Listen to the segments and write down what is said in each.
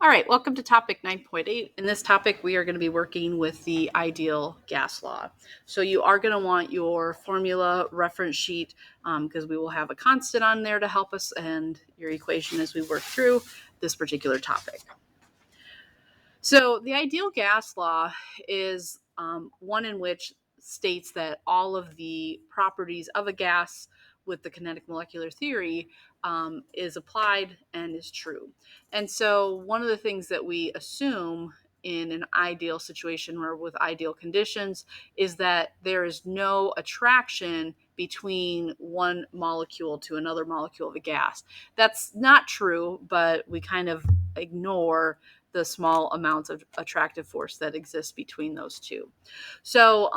All right, welcome to topic 9.8. In this topic, we are going to be working with the ideal gas law. So you are going to want your formula reference sheet because we will have a constant on there to help us and your equation as we work through this particular topic. So the ideal gas law is one in which states that all of the properties of a gas with the kinetic molecular theory is applied and is true. And so one of the things that we assume in an ideal situation or with ideal conditions is that there is no attraction between one molecule to another molecule of a gas. That's not true, but we kind of ignore the small amounts of attractive force that exists between those two. So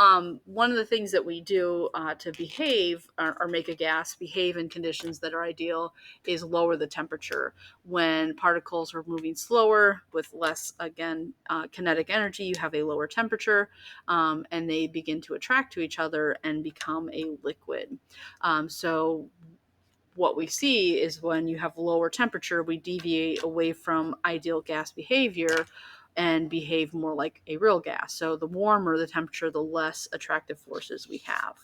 one of the things that we do to behave or make a gas behave in conditions that are ideal is lower the temperature. When particles are moving slower with less, again, kinetic energy, you have a lower temperature and they begin to attract to each other and become a liquid. So what we see is when you have lower temperature, we deviate away from ideal gas behavior and behave more like a real gas. So the warmer the temperature, the less attractive forces we have.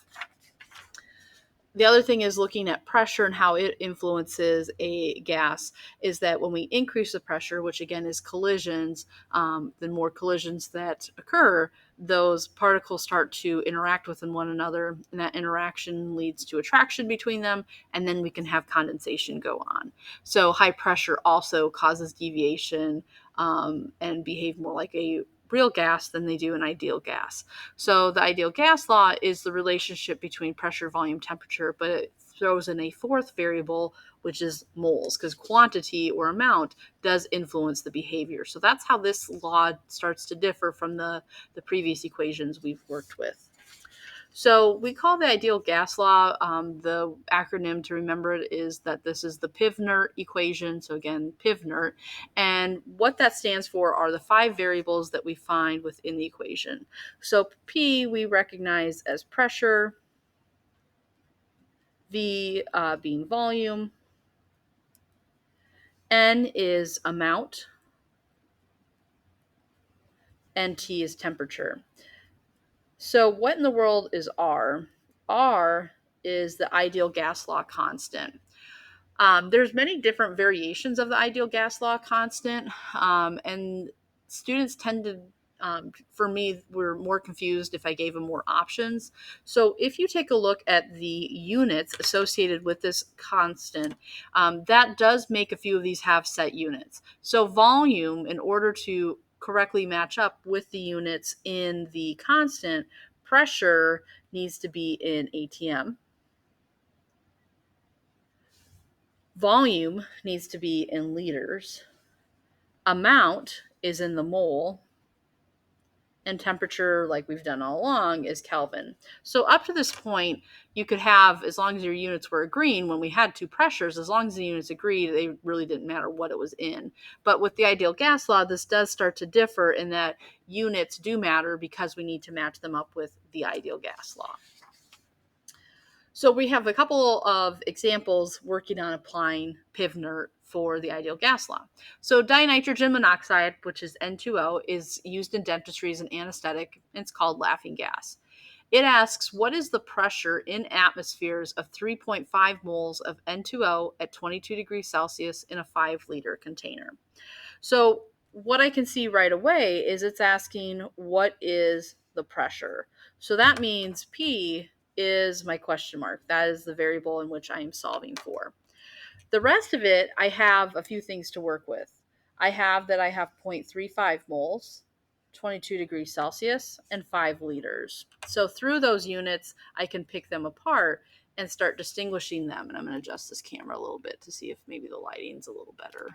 The other thing is looking at pressure and how it influences a gas is that when we increase the pressure, which again is collisions, the more collisions that occur, those particles start to interact with one another, and that interaction leads to attraction between them, and then we can have condensation go on. So high pressure also causes deviation and behave more like a real gas than they do an ideal gas. So the ideal gas law is the relationship between pressure, volume, temperature, but it throws in a fourth variable, which is moles, because quantity or amount does influence the behavior. So that's how this law starts to differ from the previous equations we've worked with. So we call the ideal gas law, the acronym to remember it is that this is the Pivnert equation. So again, Pivnert. And what that stands for are the 5 variables that we find within the equation. So P we recognize as pressure, V being volume, N is amount, and T is temperature. So what in the world is R? R is the ideal gas law constant. There's many different variations of the ideal gas law constant, and students tend to, for me, were more confused if I gave them more options. So if you take a look at the units associated with this constant, that does make a few of these have set units. So volume, in order to correctly match up with the units in the constant, pressure needs to be in ATM. Volume needs to be in liters. Amount is in the mole. And temperature, like we've done all along, is Kelvin. So up to this point, you could have, as long as your units were agreeing, when we had 2 pressures, as long as the units agreed, they really didn't matter what it was in. But with the ideal gas law, this does start to differ in that units do matter because we need to match them up with the ideal gas law. So we have a couple of examples working on applying Pivnert for the ideal gas law. So dinitrogen monoxide, which is N2O, is used in dentistry as an anesthetic, and it's called laughing gas. It asks, what is the pressure in atmospheres of 3.5 moles of N2O at 22 degrees Celsius in a 5-liter container? So what I can see right away is it's asking, what is the pressure? So that means P is my question mark. That is the variable in which I am solving for. The rest of it, I have a few things to work with. I have 0.35 moles, 22 degrees Celsius, and 5 liters. So through those units, I can pick them apart and start distinguishing them. And I'm going to adjust this camera a little bit to see if maybe the lighting's a little better.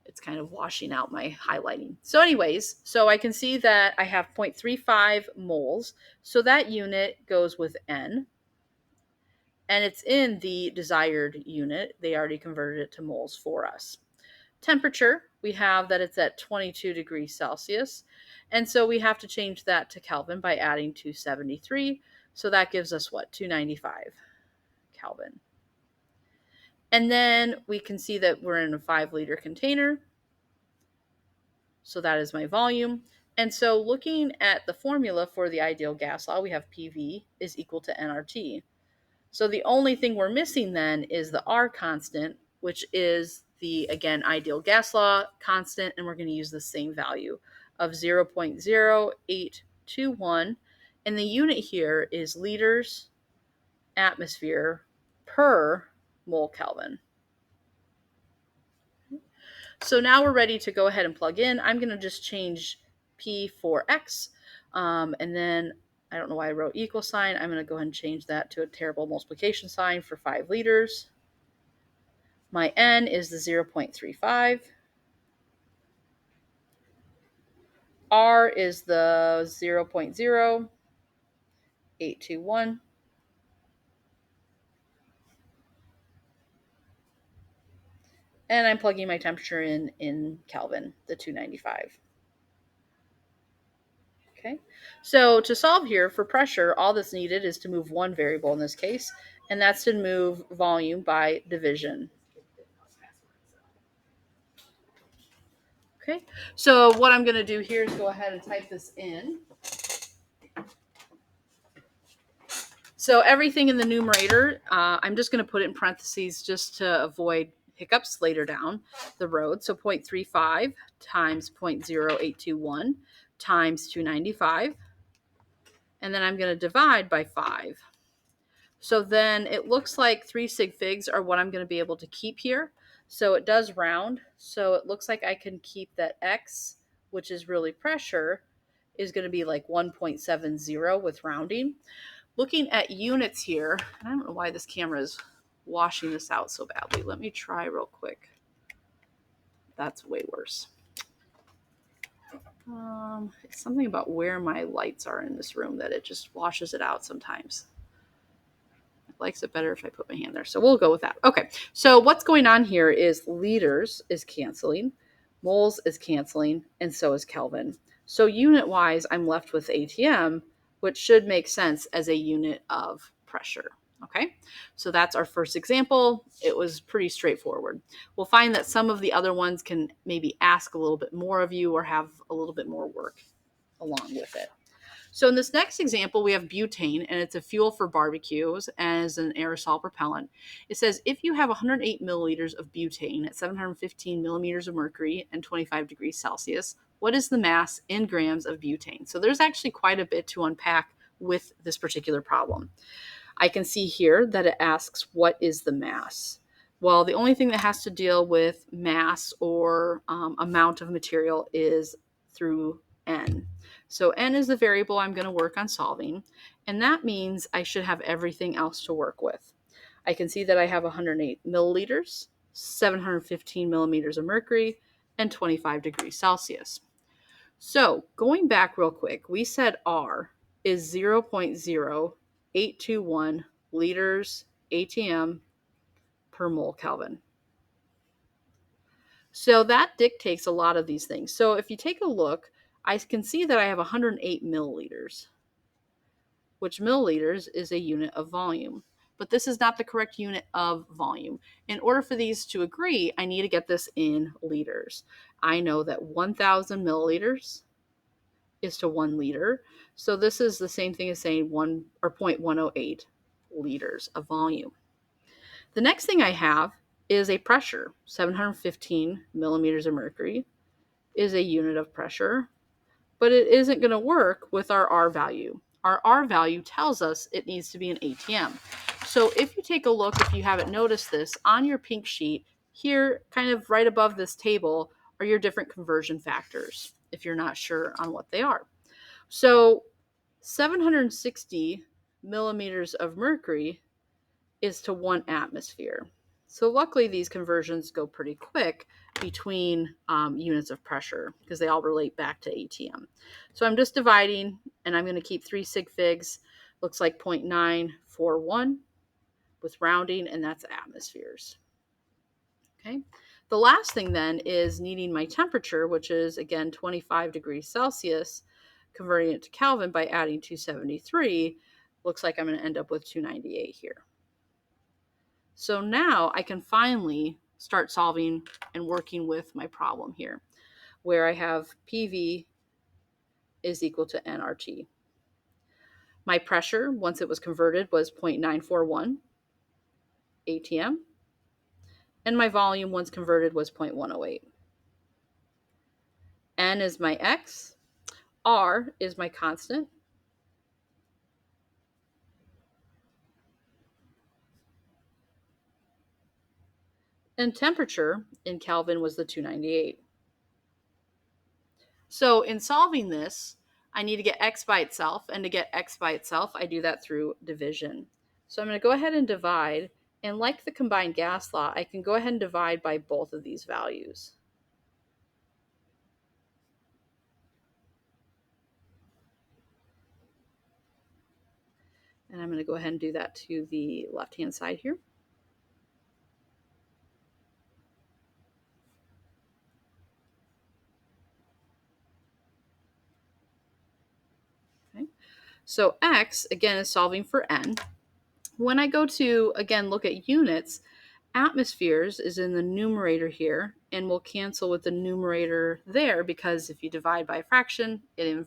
It's kind of washing out my highlighting. So anyways, so I can see that I have 0.35 moles. So that unit goes with N. And it's in the desired unit. They already converted it to moles for us. Temperature, we have that it's at 22 degrees Celsius. And so we have to change that to Kelvin by adding 273. So that gives us what? 295 Kelvin. And then we can see that we're in a 5-liter container. So that is my volume. And so looking at the formula for the ideal gas law, we have PV is equal to nRT. So the only thing we're missing then is the R constant, which is the, again, ideal gas law constant, and we're going to use the same value of 0.0821. And the unit here is liters atmosphere per mole Kelvin. So now we're ready to go ahead and plug in. I'm going to just change P for X, and then I don't know why I wrote equal sign. I'm going to go ahead and change that to a terrible multiplication sign for 5 liters. My N is the 0.35. R is the 0.0821. And I'm plugging my temperature in Kelvin, the 295. Okay, so to solve here for pressure, all that's needed is to move one variable in this case, and that's to move volume by division. Okay, so what I'm going to do here is go ahead and type this in. So everything in the numerator, I'm just going to put it in parentheses just to avoid hiccups later down the road. So 0.35 times 0.0821 times 295. And then I'm going to divide by 5. So then it looks like 3 sig figs are what I'm going to be able to keep here. So it does round. So it looks like I can keep that X, which is really pressure, is going to be like 1.70 with rounding. Looking at units here, and I don't know why this camera is washing this out so badly. Let me try real quick. That's way worse. It's something about where my lights are in this room that it just washes it out sometimes. It likes it better if I put my hand there. So we'll go with that. Okay, so what's going on here is liters is canceling, moles is canceling, and so is Kelvin. So unit-wise, I'm left with ATM, which should make sense as a unit of pressure. Okay, so that's our first example. It was pretty straightforward. We'll find that some of the other ones can maybe ask a little bit more of you or have a little bit more work along with it. So in this next example, we have butane, and it's a fuel for barbecues as an aerosol propellant. It says if you have 108 milliliters of butane at 715 millimeters of mercury and 25 degrees Celsius, what is the mass in grams of butane? So there's actually quite a bit to unpack with this particular problem. I can see here that it asks, what is the mass? Well, the only thing that has to deal with mass or amount of material is through N. So N is the variable I'm going to work on solving, and that means I should have everything else to work with. I can see that I have 108 milliliters, 715 millimeters of mercury, and 25 degrees Celsius. So going back real quick, we said R is 0.0821 liters ATM per mole Kelvin. So that dictates a lot of these things. So if you take a look, I can see that I have 108 milliliters, which milliliters is a unit of volume. But this is not the correct unit of volume. In order for these to agree, I need to get this in liters. I know that 1,000 milliliters is to 1 liter. So this is the same thing as saying 1 or 0.108 liters of volume. The next thing I have is a pressure. 715 millimeters of mercury is a unit of pressure, but it isn't going to work with our R value. Our R value tells us it needs to be an ATM. So if you take a look, if you haven't noticed this, on your pink sheet, here kind of right above this table are your different conversion factors, if you're not sure on what they are. So 760 millimeters of mercury is to 1 atmosphere. So luckily these conversions go pretty quick between units of pressure because they all relate back to ATM. So I'm just dividing, and I'm going to keep 3 sig figs. Looks like 0.941 with rounding, and that's atmospheres. Okay. The last thing then is needing my temperature, which is again 25 degrees Celsius, converting it to Kelvin by adding 273. Looks like I'm going to end up with 298 here. So now I can finally start solving and working with my problem here, where I have PV is equal to nRT. My pressure, once it was converted, was 0.941 atm, and my volume, once converted, was 0.108. N is my X, R is my constant, and temperature in Kelvin was the 298. So in solving this, I need to get X by itself, and to get X by itself, I do that through division. So I'm going to go ahead and divide, and like the combined gas law, I can go ahead and divide by both of these values. And I'm going to go ahead and do that to the left-hand side here. Okay. So X, again, is solving for N. When I go to, again, look at units, atmospheres is in the numerator here, and we'll cancel with the numerator there, because if you divide by a fraction, you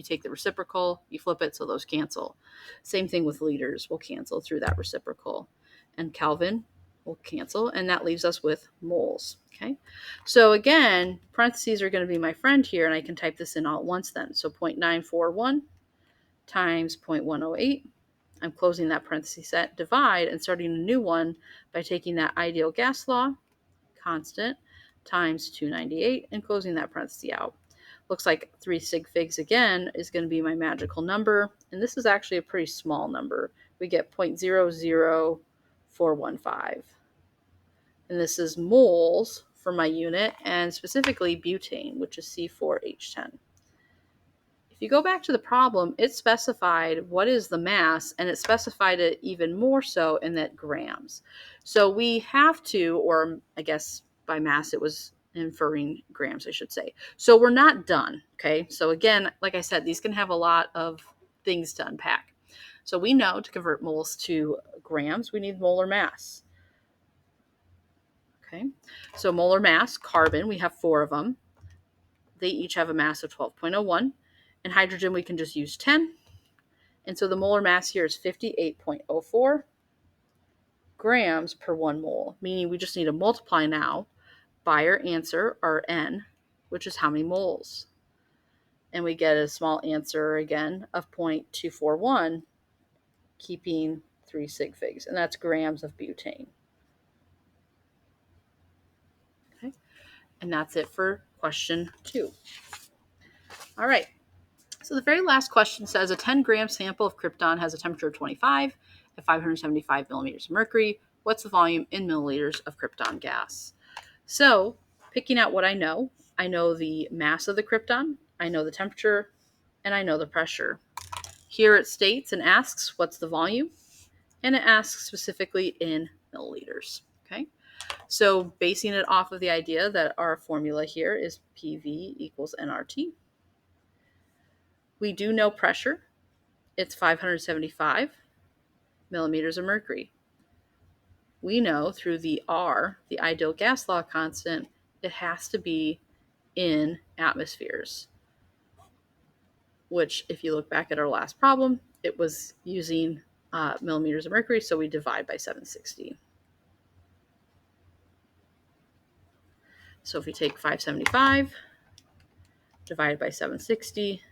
take the reciprocal, you flip it, so those cancel. Same thing with liters, we'll cancel through that reciprocal. And Kelvin will cancel, and that leaves us with moles. Okay, so again, parentheses are going to be my friend here, and I can type this in all at once then. So 0.941 times 0.108. I'm closing that parenthesis set, divide, and starting a new one by taking that ideal gas law, constant, times 298, and closing that parenthesis out. Looks like 3 sig figs again is going to be my magical number, and this is actually a pretty small number. We get 0.00415. And this is moles for my unit, and specifically butane, which is C4H10. If you go back to the problem, it specified what is the mass, and it specified it even more so in that grams. So we have to, or I guess by mass it was inferring grams, I should say. So we're not done, okay? So again, like I said, these can have a lot of things to unpack. So we know to convert moles to grams, we need molar mass. Okay, so molar mass, carbon, we have 4 of them. They each have a mass of 12.01. And hydrogen, we can just use 10. And so the molar mass here is 58.04 grams per 1 mole, meaning we just need to multiply now by our answer, our N, which is how many moles. And we get a small answer again of 0.241, keeping 3 sig figs, and that's grams of butane. Okay, and that's it for question 2. All right. So the very last question says a 10-gram sample of krypton has a temperature of 25 at 575 millimeters of mercury. What's the volume in milliliters of krypton gas? So picking out what I know the mass of the krypton, I know the temperature, and I know the pressure. Here it states and asks what's the volume, and it asks specifically in milliliters. Okay, so basing it off of the idea that our formula here is PV equals nRT. We do know pressure. It's 575 millimeters of mercury. We know through the R, the ideal gas law constant, it has to be in atmospheres, which if you look back at our last problem, it was using millimeters of mercury, so we divide by 760. So if we take 575 divided by 760,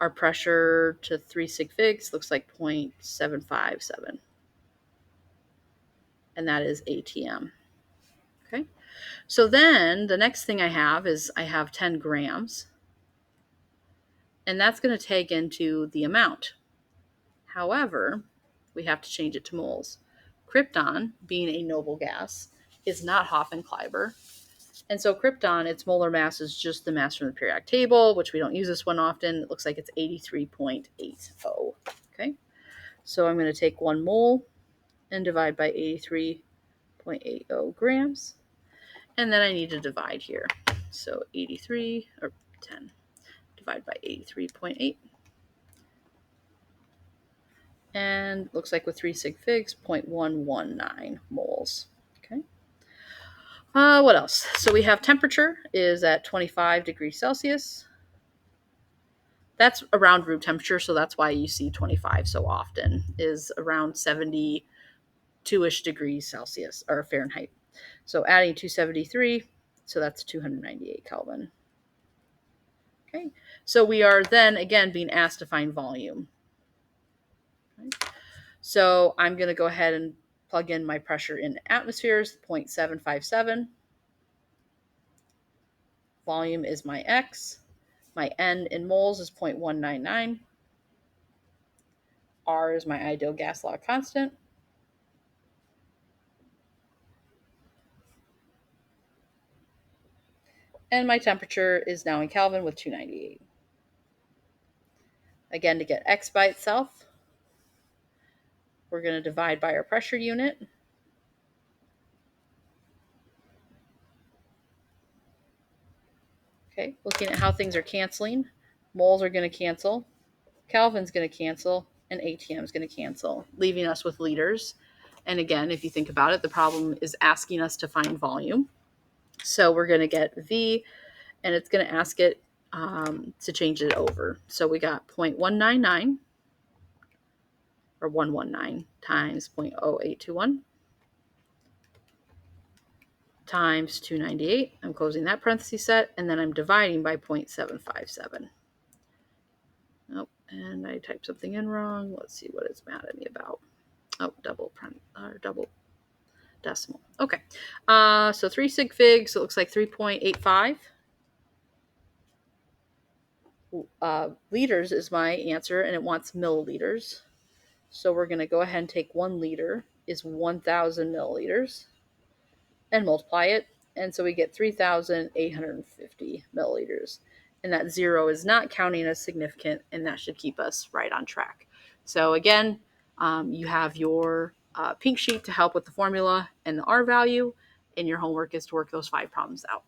our pressure to 3 sig figs looks like 0.757. And that is ATM. Okay. So then the next thing I have is I have 10 grams. And that's going to take into the amount. However, we have to change it to moles. Krypton, being a noble gas, is not Hoffman-Kleiber. And so krypton, its molar mass is just the mass from the periodic table, which we don't use this one often. It looks like it's 83.80. Okay, so I'm going to take 1 mole and divide by 83.80 grams. And then I need to divide here. So 83, or 10, divide by 83.8. And looks like with 3 sig figs, 0.119 moles. Okay. What else? So we have temperature is at 25 degrees Celsius. That's around room temperature, so that's why you see 25 so often, is around 72-ish degrees Celsius or Fahrenheit. So adding 273, so that's 298 Kelvin. Okay, so we are then again being asked to find volume. Okay. So I'm going to go ahead and plug in my pressure in atmospheres, 0.757. Volume is my X. My N in moles is 0.199. R is my ideal gas law constant. And my temperature is now in Kelvin with 298. Again, to get X by itself, we're going to divide by our pressure unit. Okay, looking at how things are canceling. Moles are going to cancel. Kelvin's going to cancel. And ATM is going to cancel, leaving us with liters. And again, if you think about it, the problem is asking us to find volume. So we're going to get V, and it's going to ask it to change it over. So we got 0.199 or 119 times 0.0821 times 298. I'm closing that parenthesis set, and then I'm dividing by 0.757. Oh, and I typed something in wrong. Let's see what it's mad at me about. Oh, double decimal. Okay. So 3 sig figs, so it looks like 3.85. Liters is my answer, and it wants milliliters. So we're going to go ahead and take 1 liter is 1,000 milliliters and multiply it. And so we get 3,850 milliliters. And that 0 is not counting as significant, and that should keep us right on track. So again, you have your pink sheet to help with the formula and the R value, and your homework is to work those 5 problems out.